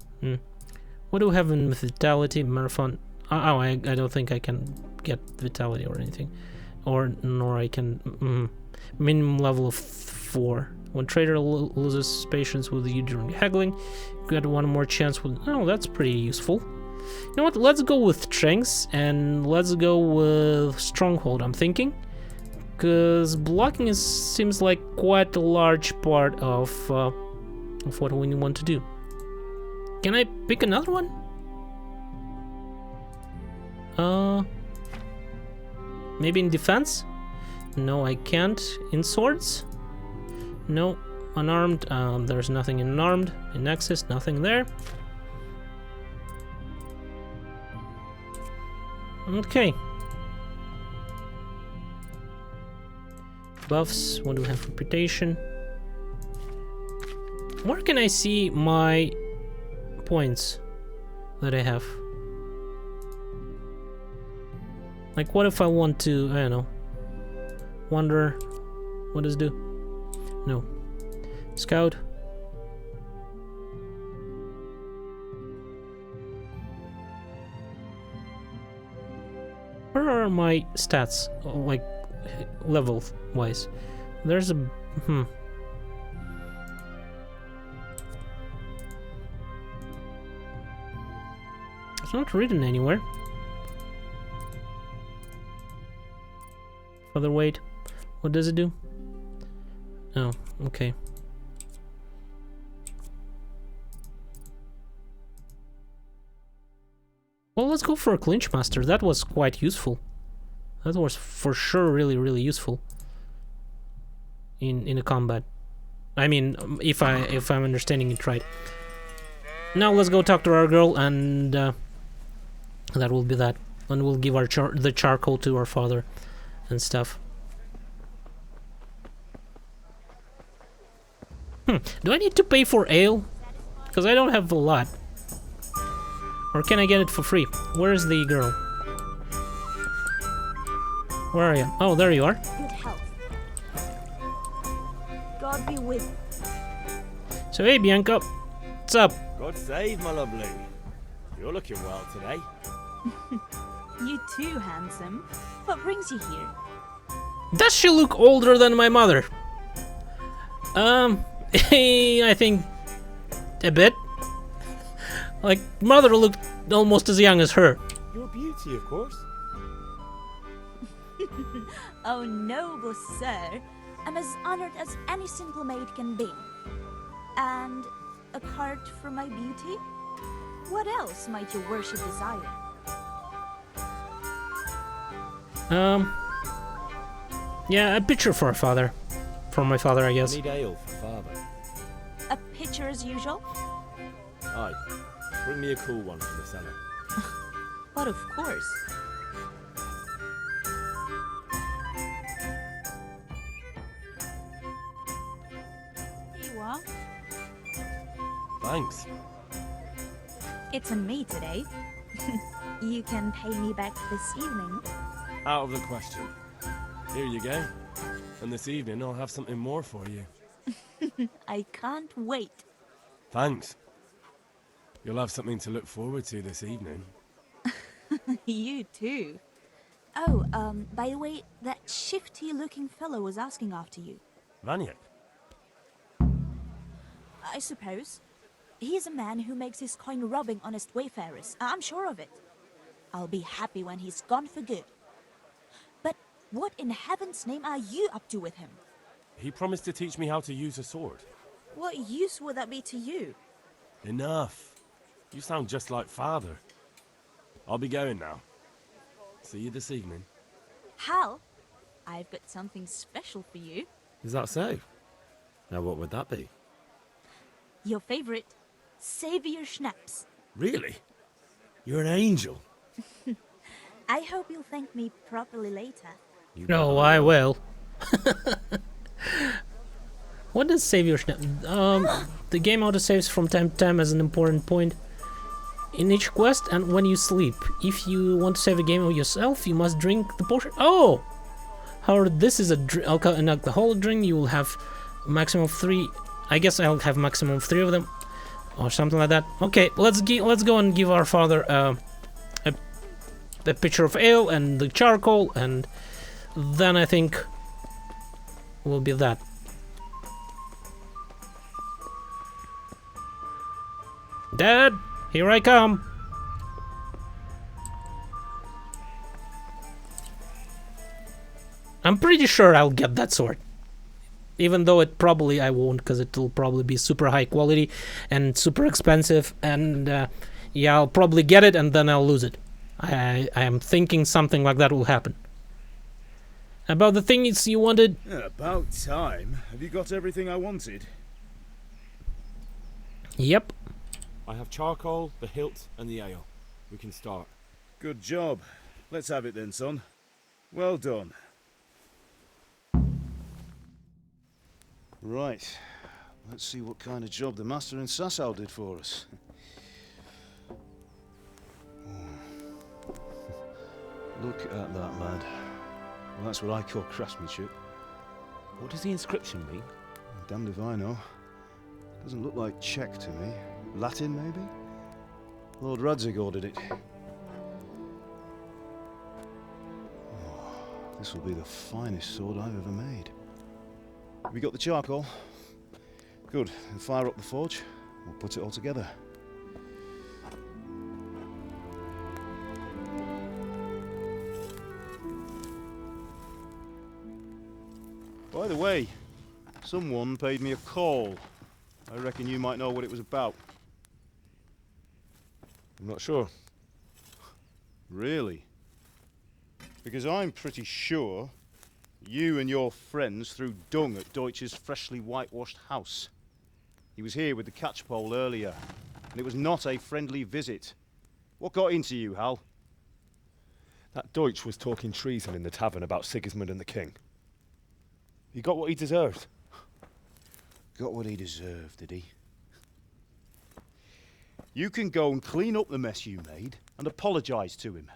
What do we have in Vitality, Marathon? Oh, I don't think I can get Vitality or anything, nor I can minimum level of 4. When trader loses patience with you during haggling, you get one more chance with... Oh, that's pretty useful. You know what, let's go with Strengths, and let's go with Stronghold, I'm thinking. Because blocking seems like quite a large part of what we want to do. Can I pick another one? Maybe in defense? No, I can't. In swords? No. Unarmed? There's nothing in unarmed. In Nexus, nothing there. Okay. Buffs. What do we have? Reputation. Where can I see my points that I have? Like, what if I want to, I don't know, Wonder, what does it do? No. Scout. Where are my stats, like, level-wise? There's a, It's not written anywhere. Featherweight. What does it do? Oh, okay. Well, let's go for a Clinch Master. That was quite useful. That was for sure really, really useful in a combat. I mean, if I'm understanding it right. Now let's go talk to our girl, and that will be that. And we'll give our the charcoal to our father and stuff. Do I need to pay for ale? Because I don't have a lot. Or can I get it for free? Where is the girl? Where are you? Oh, there you are. Good health. God be with you. So, hey, Bianca. What's up? God save, my lovely. You're looking well today. You too, handsome. What brings you here? Does she look older than my mother? I think a bit. Like, mother looked almost as young as her. Your beauty, of course. Oh, noble sir. I'm as honored as any simple maid can be. And apart from my beauty, what else might your worship desire? Yeah, a picture for father. For my father, I guess. Need ale for father. A pitcher as usual? Aye. Bring me a cool one from the cellar. But of course. Here you are. Thanks. It's on me today. You can pay me back this evening. Out of the question. Here you go. And this evening I'll have something more for you. I can't wait. Thanks. You'll have something to look forward to this evening. You too. Oh, by the way, that shifty-looking fellow was asking after you. Vanyek? I suppose. He's a man who makes his coin robbing honest wayfarers. I'm sure of it. I'll be happy when he's gone for good. But what in heaven's name are you up to with him? He promised to teach me how to use a sword. What use would that be to you? Enough. You sound just like father. I'll be going now. See you this evening. Hal, I've got something special for you. Is that so? Now what would that be? Your favorite, Savior Schnapps. Really? You're an angel. I hope you'll thank me properly later. No, I will. What does save your snap? The game autosaves from time to time as an important point in each quest and when you sleep. If you want to save a game of yourself, you must drink the potion. Oh! However, this is an alcoholic drink. You will have maximum of 3. I guess I'll have maximum of 3 of them. Or something like that. Okay, let's go and give our father a pitcher of ale and the charcoal, and then I think will be that. Dad, here I come. I'm pretty sure I'll get that sword. Even though it probably I won't, because it'll probably be super high quality and super expensive, and yeah, I'll probably get it and then I'll lose it. I am thinking something like that will happen. About the things you wanted? About time. Have you got everything I wanted? Yep. I have charcoal, the hilt, and the ale. We can start. Good job. Let's have it then, son. Well done. Right. Let's see what kind of job the master in Sasau did for us. Look at that, lad. Well, that's what I call craftsmanship. What does the inscription mean? Damned if I know. Doesn't look like Czech to me. Latin, maybe? Lord Radzig ordered it. Oh, this will be the finest sword I've ever made. Have you got the charcoal? Good. Then fire up the forge. We'll put it all together. By the way, someone paid me a call. I reckon you might know what it was about. I'm not sure. Really? Because I'm pretty sure you and your friends threw dung at Deutsch's freshly whitewashed house. He was here with the catchpole earlier, and it was not a friendly visit. What got into you, Hal? That Deutsch was talking treason in the tavern about Sigismund and the king. He got what he deserved. Got what he deserved, did he? You can go and clean up the mess you made and apologise to him.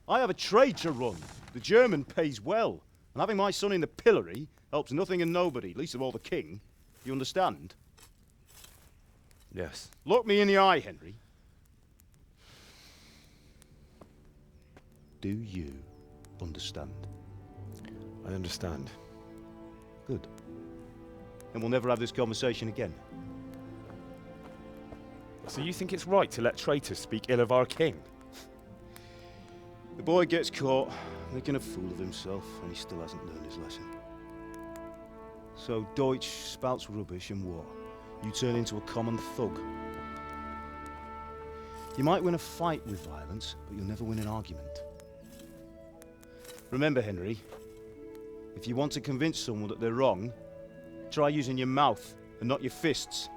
I have a trade to run. The German pays well, and having my son in the pillory helps nothing and nobody, least of all the king. You understand? Yes. Look me in the eye, Henry. Do you understand? I understand. Good. Then we'll never have this conversation again. So you think it's right to let traitors speak ill of our king? The boy gets caught, making a fool of himself, and he still hasn't learned his lesson. So Deutsch spouts rubbish, and what? You turn into a common thug. You might win a fight with violence, but you'll never win an argument. Remember, Henry, if you want to convince someone that they're wrong, try using your mouth and not your fists.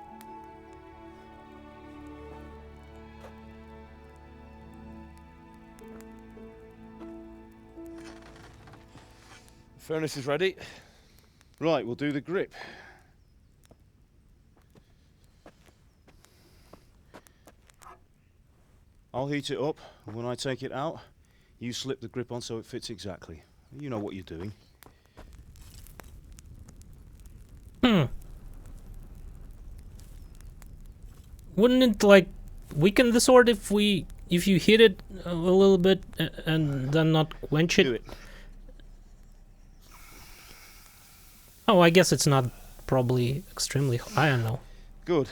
The furnace is ready. Right, we'll do the grip. I'll heat it up, and when I take it out, you slip the grip on so it fits exactly. You know what you're doing. Wouldn't it, like, weaken the sword if you hit it a little bit and then not quench it? Do it. Oh, I guess it's not probably extremely... I don't know. Good.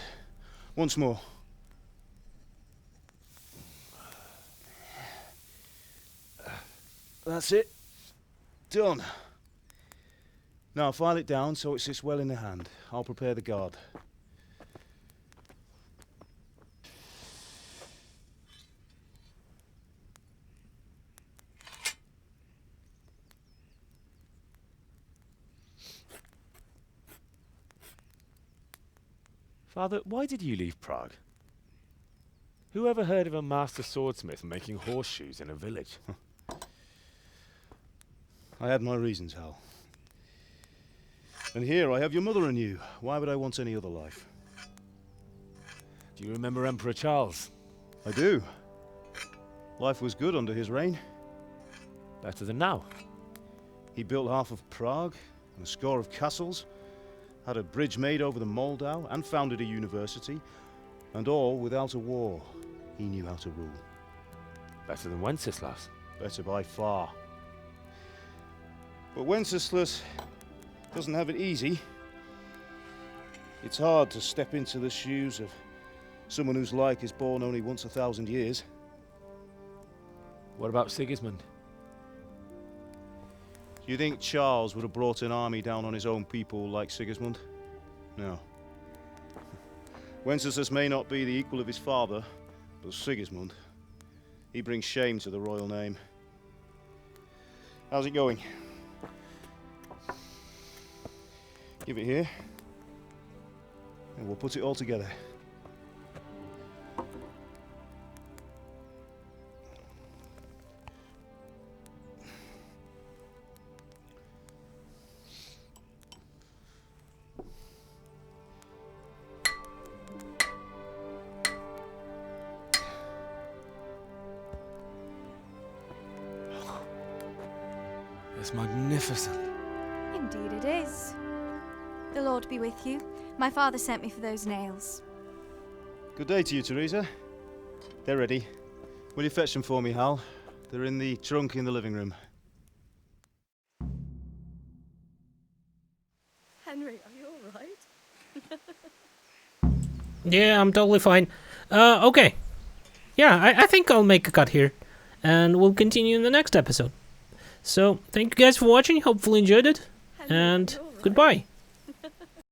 Once more. That's it. Done. Now file it down so it sits well in the hand. I'll prepare the guard. Father, why did you leave Prague? Who ever heard of a master swordsmith making horseshoes in a village? I had my reasons, Hal. And here I have your mother and you. Why would I want any other life? Do you remember Emperor Charles? I do. Life was good under his reign. Better than now. He built half of Prague and a score of castles, had a bridge made over the Moldau, and founded a university, and all without a war. He knew how to rule. Better than Wenceslas. Better by far. But Wenceslas doesn't have it easy. It's hard to step into the shoes of someone whose like is born only once 1,000 years. What about Sigismund? Do you think Charles would have brought an army down on his own people like Sigismund? No. Wenceslas may not be the equal of his father, but Sigismund, he brings shame to the royal name. How's it going? Give it here, and we'll put it all together. It's magnificent. Indeed it is. The Lord be with you. My father sent me for those nails. Good day to you, Teresa. They're ready. Will you fetch them for me, Hal? They're in the trunk in the living room. Henry, are you alright? Yeah, I'm totally fine. Okay. Yeah, I think I'll make a cut here. And we'll continue in the next episode. So, thank you guys for watching. Hopefully enjoyed it. And goodbye.